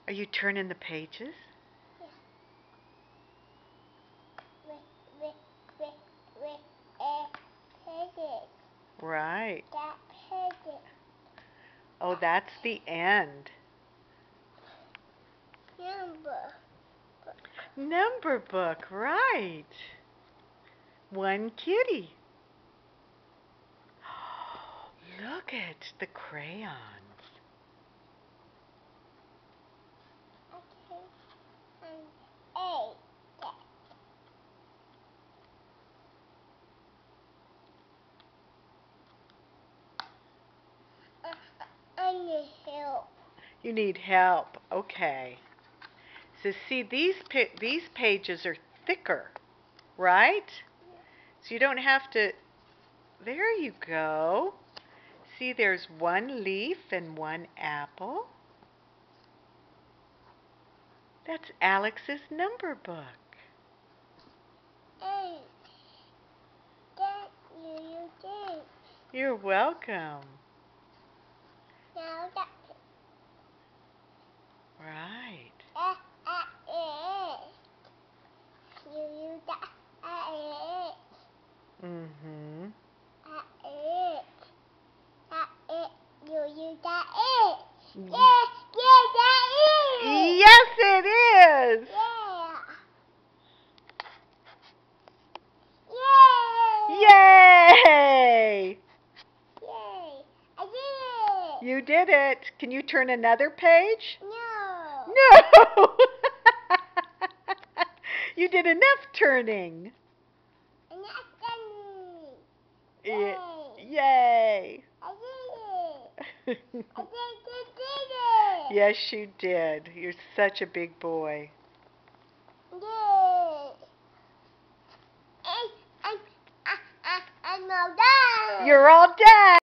Are you turning the pages? Right. Oh, that's the end. Number book, right. One kitty. Look at the crayons. I need help. You need help. Okay. So see, these pages are thicker, right? So you don't have to. There you go. See, there's one leaf and one apple. That's Alex's number book. Hey, you did. You're welcome. Now that. Right. You that. Mm-hmm. You that it. Mm-hmm. Yeah, that is. Yes, it is. Yeah. Yay! Yay. I did it. You did it. Can you turn another page? No. No! You did enough turning. I'm not done. Yay. Yay! I did it. I did it. Yes, you did. You're such a big boy. Yay. I'm all done. You're all done.